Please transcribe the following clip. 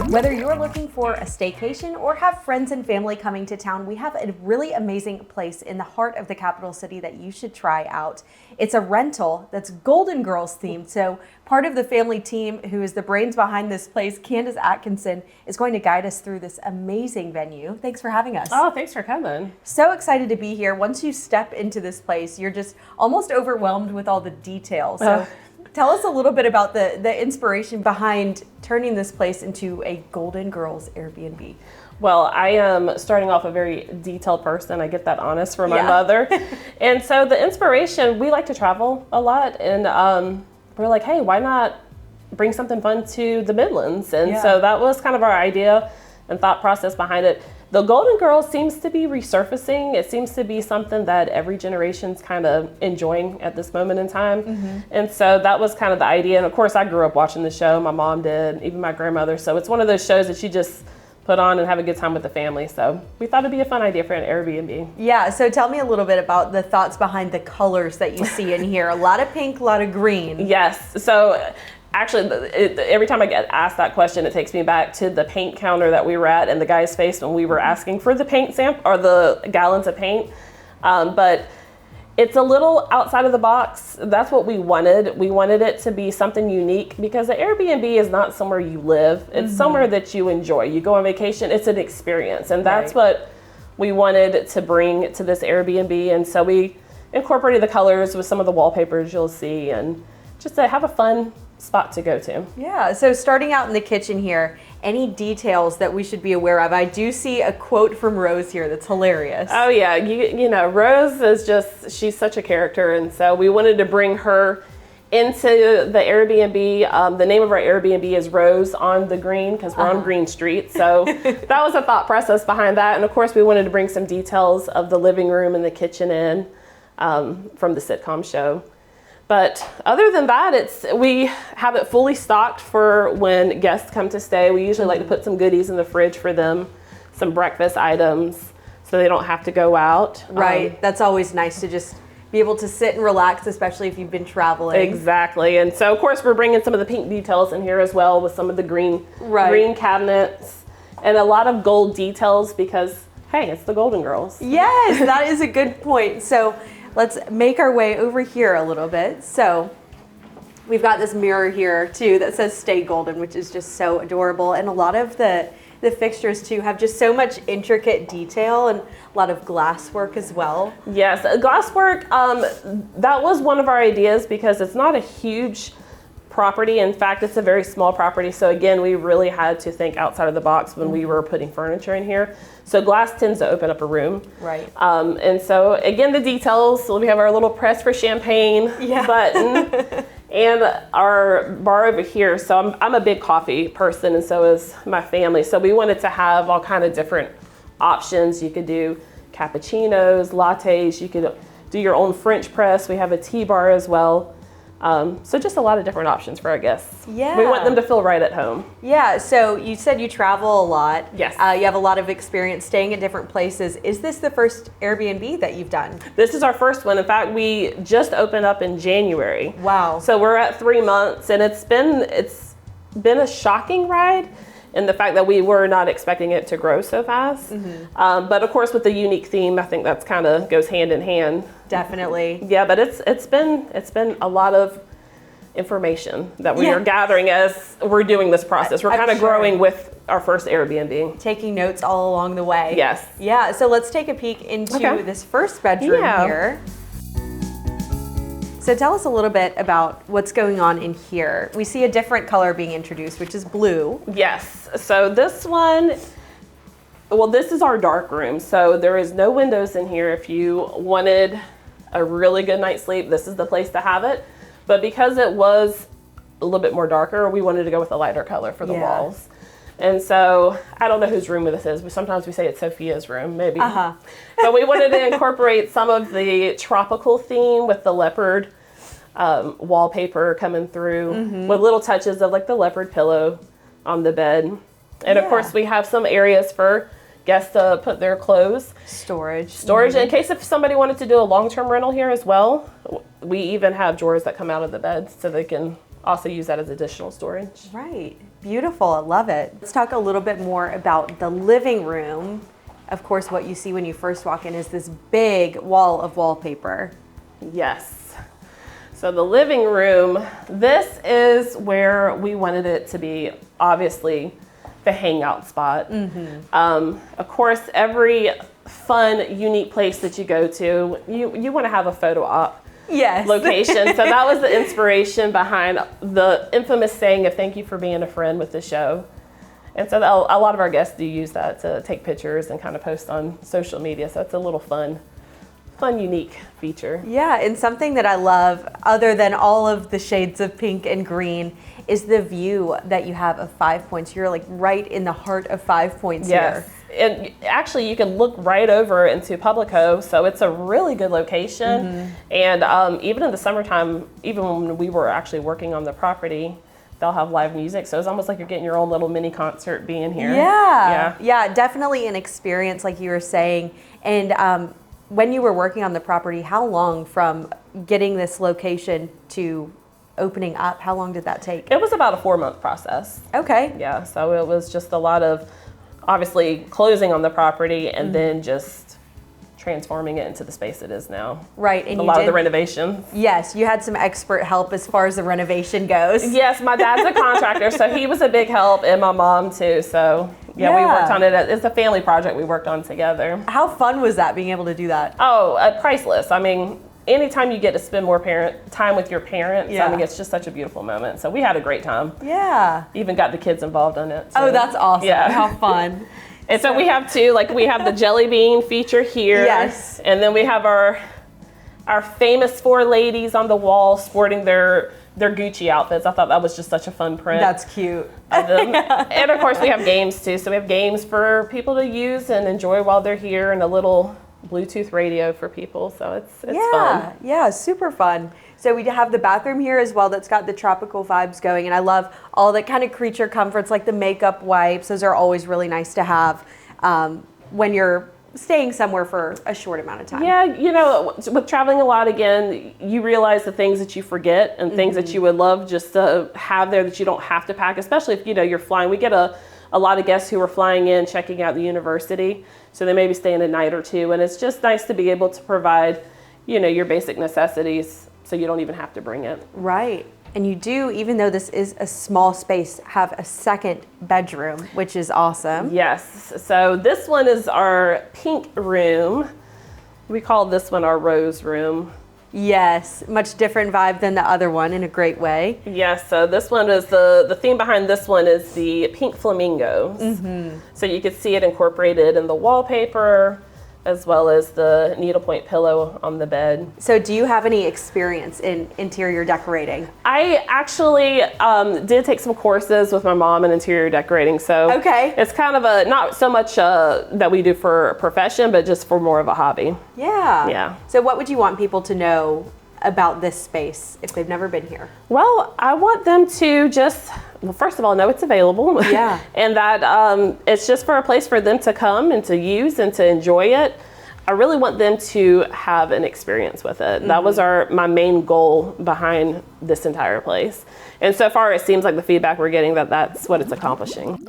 Whether you're looking for a staycation or have friends and family coming to town, we have a really amazing place in the heart of the capital city that you should try out. It's a rental that's Golden Girls themed. So part of the family team who is the brains behind this place, Candace Atkinson, is going to guide us through this amazing venue. Thanks for having us. Oh, thanks for coming. So excited to be here. Once you step into this place, you're just almost overwhelmed with all the details. So tell us a little bit about the inspiration behind turning this place into a Golden Girls Airbnb. Well, I am starting off a very detailed person. I get that honest from my mother. And so the inspiration, we like to travel a lot. And we're like, hey, why not bring something fun to the Midlands? And so that was kind of our idea and thought process behind it. The Golden Girls seems to be resurfacing. It seems to be something that every generation's kind of enjoying at this moment in time. Mm-hmm. And so that was kind of the idea. And of course, I grew up watching the show. My mom did, even my grandmother. So it's one of those shows that you just put on and have a good time with the family. So we thought it'd be a fun idea for an Airbnb. Yeah, so tell me a little bit about the thoughts behind the colors that you see in here. A lot of pink, a lot of green. Yes, so actually every time I get asked that question, it takes me back to the paint counter that we were at and the guy's face when we were asking for the paint sample or the gallons of paint. But it's a little outside of the box. That's what we wanted. We wanted it to be something unique because the Airbnb is not somewhere you live. It's somewhere that you enjoy. You go on vacation, it's an experience. And that's what we wanted to bring to this Airbnb. And so we incorporated the colors with some of the wallpapers you'll see and just to have a fun spot to go to. Yeah, so starting out in the kitchen here, any details that we should be aware of? I do see a quote from Rose here that's hilarious. Oh yeah, you know, Rose is just, she's such a character, and so we wanted to bring her into the Airbnb. The name of our Airbnb is Rose on the Green because we're on Green Street. So that was a thought process behind that. And of course we wanted to bring some details of the living room and the kitchen in from the sitcom show. But other than that, we have it fully stocked for when guests come to stay. We usually like to put some goodies in the fridge for them, some breakfast items, so they don't have to go out. Right, that's always nice to just be able to sit and relax, especially if you've been traveling. Exactly, and so of course we're bringing some of the pink details in here as well with some of the green cabinets and a lot of gold details because, hey, it's the Golden Girls. Yes, that is a good point. So let's make our way over here a little bit. So we've got this mirror here too that says Stay Golden, which is just so adorable. And a lot of the fixtures too have just so much intricate detail and a lot of glass work as well. Yes, glass work, that was one of our ideas because it's not a huge property. In fact, it's a very small property. So again, we really had to think outside of the box when we were putting furniture in here. So glass tends to open up a room. Right. And so again, the details, so we have our little press for champagne button and our bar over here. So I'm a big coffee person and so is my family. So we wanted to have all kind of different options. You could do cappuccinos, lattes, you could do your own French press. We have a tea bar as well. So just a lot of different options for our guests. Yeah. We want them to feel right at home. Yeah, so you said you travel a lot. Yes. You have a lot of experience staying in different places. Is this the first Airbnb that you've done? This is our first one. In fact, we just opened up in January. Wow. So we're at 3 months and it's been a shocking ride in the fact that we were not expecting it to grow so fast. But of course with the unique theme, I think that's kind of goes hand in hand. Definitely. Yeah, but it's been a lot of information that we are gathering as we're doing this process. We're kind of growing with our first Airbnb. Taking notes all along the way. Yes. Yeah, so let's take a peek into this first bedroom here. So tell us a little bit about what's going on in here. We see a different color being introduced, which is blue. Yes, so this one, well, this is our dark room. So there is no windows in here. If you wanted a really good night's sleep, this is the place to have it. But because it was a little bit more darker, we wanted to go with a lighter color for the walls. And so I don't know whose room this is, but sometimes we say it's Sophia's room, maybe. But we wanted to incorporate some of the tropical theme with the leopard wallpaper coming through with little touches of like the leopard pillow on the bed. And of course we have some areas for guests to put their clothes. Storage in case if somebody wanted to do a long-term rental here as well. We even have drawers that come out of the bed so they can also use that as additional storage. Right. Beautiful. I love it. Let's talk a little bit more about the living room. Of course, what you see when you first walk in is this big wall of wallpaper. Yes. So the living room, this is where we wanted it to be, obviously, the hangout spot. Of course, every fun, unique place that you go to, you want to have a photo op location. So that was the inspiration behind the infamous saying of thank you for being a friend with the show. And so a lot of our guests do use that to take pictures and kind of post on social media. So it's a little fun, unique feature. Yeah, and something that I love, other than all of the shades of pink and green, is the view that you have of 5 Points. You're like right in the heart of 5 Points here. And actually, you can look right over into Publico, so it's a really good location. And even in the summertime, even when we were actually working on the property, they'll have live music, so it's almost like you're getting your own little mini concert being here. Yeah, definitely an experience, like you were saying. And when you were working on the property, how long from getting this location to opening up, how long did that take? It was about a 4-month process. Okay. Yeah, so it was just a lot of, obviously, closing on the property and then just transforming it into the space it is now. Right, and a lot of the renovations. Yes, you had some expert help as far as the renovation goes. Yes, my dad's a contractor, so he was a big help, and my mom too. So yeah, we worked on it. It's a family project we worked on together. How fun was that, being able to do that? Oh, priceless. I mean, anytime you get to spend more time with your parents, I mean, it's just such a beautiful moment. So we had a great time. Yeah. Even got the kids involved in it, too. Oh, that's awesome. Yeah. How fun. And so we have two, like we have the jelly bean feature here. Yes. And then we have our famous 4 ladies on the wall sporting their Gucci outfits. I thought that was just such a fun print. That's cute. Of them. And of course we have games too. So we have games for people to use and enjoy while they're here, and a little Bluetooth radio for people. So it's fun. Yeah, super fun. So we have the bathroom here as well that's got the tropical vibes going, and I love all the kind of creature comforts like the makeup wipes. Those are always really nice to have when you're staying somewhere for a short amount of time. Yeah, you know, with traveling a lot, again, you realize the things that you forget and things that you would love just to have there that you don't have to pack, especially if, you know, you're flying. We get a lot of guests who are flying in, checking out the university, so they may be staying a night or two, and it's just nice to be able to provide, you know, your basic necessities so you don't even have to bring it. Right. And you do, even though this is a small space, have a second bedroom, which is awesome. Yes. So this one is our pink room. We call this one our rose room. Yes, much different vibe than the other one in a great way. Yes, so this one is the theme behind this one is the pink flamingos. So you can see it incorporated in the wallpaper, as well as the needlepoint pillow on the bed. So do you have any experience in interior decorating? I actually did take some courses with my mom in interior decorating. So it's kind of a, not so much that we do for a profession, but just for more of a hobby. Yeah. So what would you want people to know about this space if they've never been here? Well, I want them to just, well, first of all, know it's available. Yeah. And that it's just for a place for them to come and to use and to enjoy it. I really want them to have an experience with it. That was my main goal behind this entire place. And so far, it seems like the feedback we're getting that's what it's accomplishing.